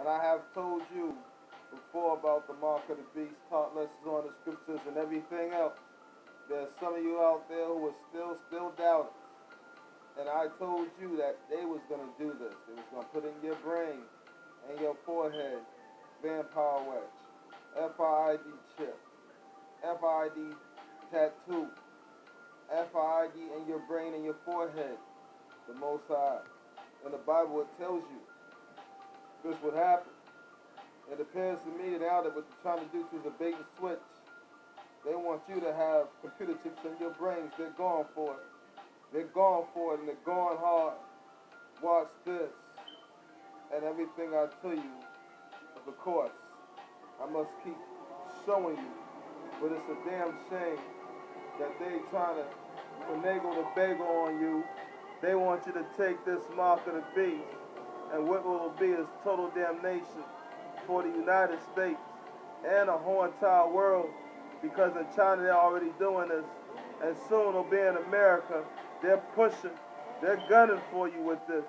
And I have told you before about the mark of the beast, taught lessons on the scriptures and everything else. There's some of you out there who are still doubting. And I told you that they was going to do this. They was going to put in your brain and your forehead vampire wedge, FID chip, FID tattoo, FID in your brain and your forehead. The Most High. In the Bible it tells you this would happen. It appears to me now that what they're trying to do is a bait and switch. They want you to have computer chips in your brains. They're going for it. They're going for it and they're going hard. Watch this. And everything I tell you, of course, I must keep showing you. But it's a damn shame that they trying to finagle the bagel on you. They want you to take this mark of the beast, and what will be is total damnation for the United States and the whole entire world, because in China they're already doing this, and soon it'll be in America. They're pushing, they're gunning for you with this.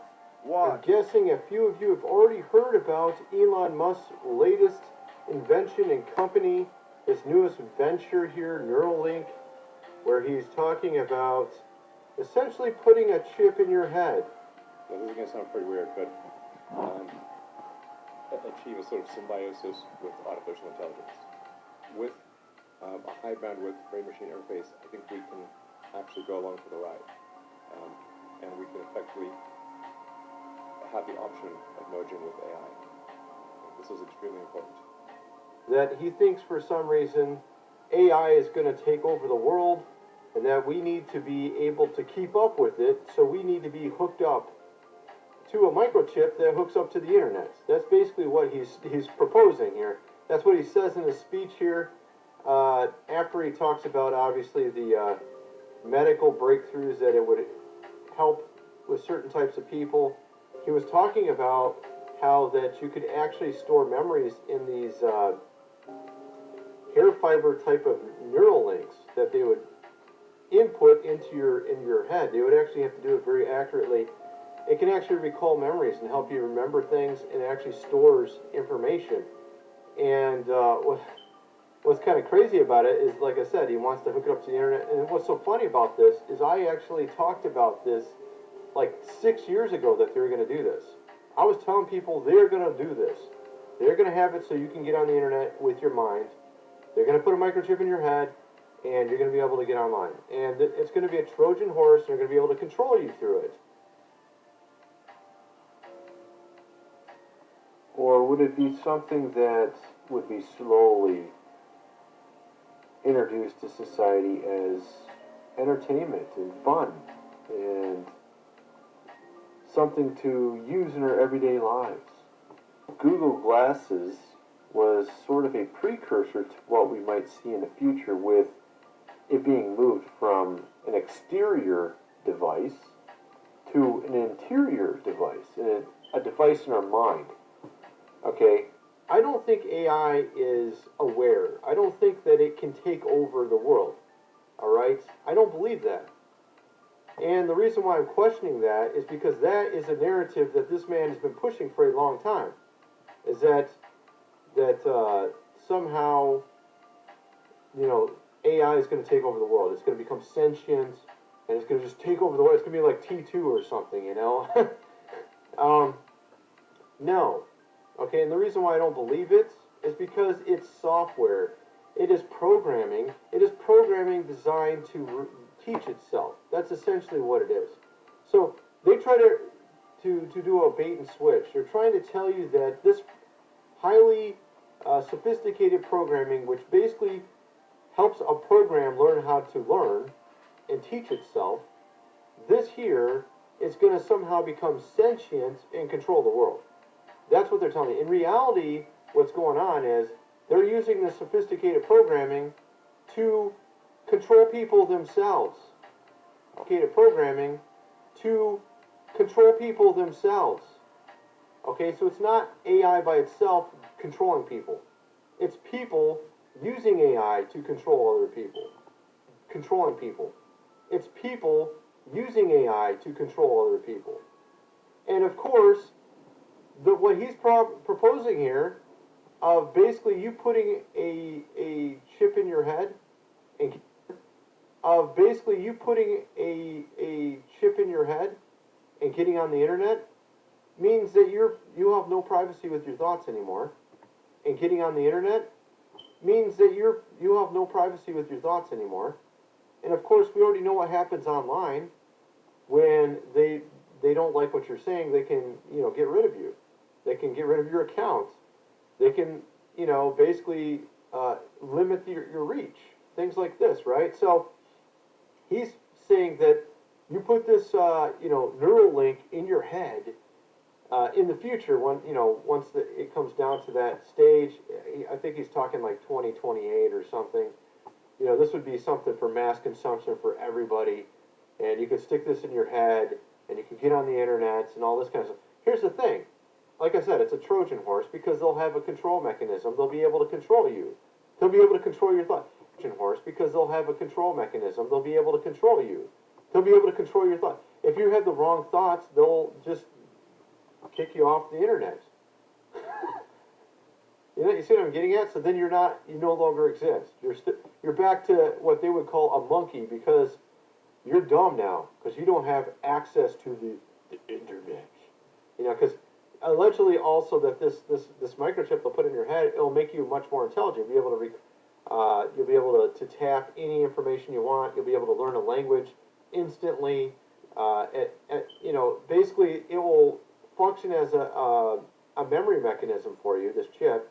Watch. I'm guessing a few of you have already heard about Elon Musk's latest invention and company, his newest venture here, Neuralink, where he's talking about essentially putting a chip in your head. Now, this is going to sound pretty weird, but achieve a sort of symbiosis with artificial intelligence. With a high bandwidth brain-machine interface, I think we can actually go along for the ride. And we can effectively have the option of merging with AI. This is extremely important. That he thinks for some reason AI is going to take over the world, and that we need to be able to keep up with it, so we need to be hooked up to a microchip that hooks up to the internet. That's basically what he's proposing here. That's what he says in his speech here, after he talks about, obviously, the medical breakthroughs that it would help with certain types of people. He was talking about how that you could actually store memories in these hair fiber type of neural links that they would input into your head. They would actually have to do it very accurately. It can actually recall memories and help you remember things, and it actually stores information. And what's kind of crazy about it is, like I said, he wants to hook it up to the internet. And what's so funny about this is I actually talked about this like 6 years ago, that they were going to do this. I was telling people they're going to do this. They're going to have it so you can get on the internet with your mind. They're going to put a microchip in your head, and you're going to be able to get online. And it's going to be a Trojan horse, and they're going to be able to control you through it. Or would it be something that would be slowly introduced to society as entertainment and fun and something to use in our everyday lives? Google Glasses was sort of a precursor to what we might see in the future, with it being moved from an exterior device to an interior device, and a device in our mind. Okay, I don't think AI is aware. I don't think that it can take over the world. All right? I don't believe that. And the reason why I'm questioning that is because that is a narrative that this man has been pushing for a long time. Is that somehow, you know, AI is going to take over the world. It's going to become sentient, and it's going to just take over the world. It's going to be like T2 or something, you know? No. Okay, and the reason why I don't believe it is because it's software. It is programming. It is programming designed to teach itself. That's essentially what it is. So they try to do a bait and switch. They're trying to tell you that this highly sophisticated programming, which basically helps a program learn how to learn and teach itself, this here is going to somehow become sentient and control the world. That's what they're telling me. In reality, what's going on is they're using the sophisticated programming to control people themselves. Sophisticated programming to control people themselves. Okay, so it's not AI by itself controlling people. It's people using AI to control other people. Controlling people. It's people using AI to control other people. And of course, what he's proposing here, of basically you putting a chip in your head, and of basically you putting a chip in your head and getting on the internet, means that you have no privacy with your thoughts anymore. And getting on the internet means that you have no privacy with your thoughts anymore. And of course, we already know what happens online when they don't like what you're saying. They can, get rid of you. They can get rid of your account. They can, basically limit your reach. Things like this, right? So he's saying that you put this, neural link in your head. In the future, once it comes down to that stage, I think he's talking like 2028 or something. This would be something for mass consumption for everybody, and you could stick this in your head, and you could get on the internet and all this kind of stuff. Here's the thing, like I said, it's a Trojan horse because they'll have a control mechanism. They'll be able to control you. They'll be able to control your thought. Trojan horse because they'll have a control mechanism. They'll be able to control you. They'll be able to control your thought. If you have the wrong thoughts, they'll just kick you off the internet. You see what I'm getting at? So then you no longer exist. You're back to what they would call a monkey because you're dumb now because you don't have access to the internet. Because allegedly also that this microchip they'll put in your head, it'll make you much more intelligent. You'll be able to tap any information you want. You'll be able to learn a language instantly. Basically it will function as a memory mechanism for you, this chip,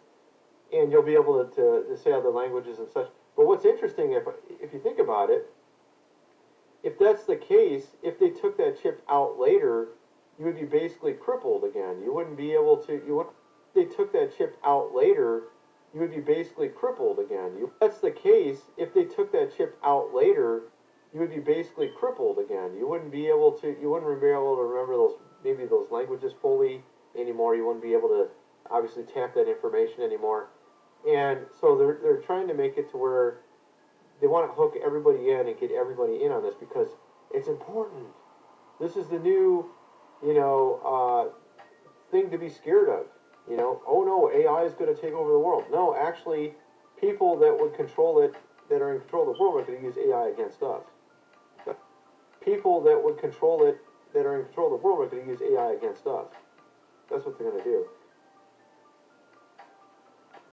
and you'll be able to say other languages and such. But what's interesting, if you think about it, if that's the case, if they took that chip out later, you would be basically crippled again. You wouldn't be able to. If they took that chip out later, you would be basically crippled again. If that's the case, if they took that chip out later, you would be basically crippled again. You wouldn't be able to. You wouldn't be able to remember those languages fully anymore. You wouldn't be able to obviously tap that information anymore. And so they're trying to make it to where they want to hook everybody in and get everybody in on this because it's important. This is the new, thing to be scared of. Oh no, AI is going to take over the world. No, actually, people that would control it, that are in control of the world, are going to use AI against us. People that would control it, that are in control of the world, are going to use AI against us. That's what they're going to do.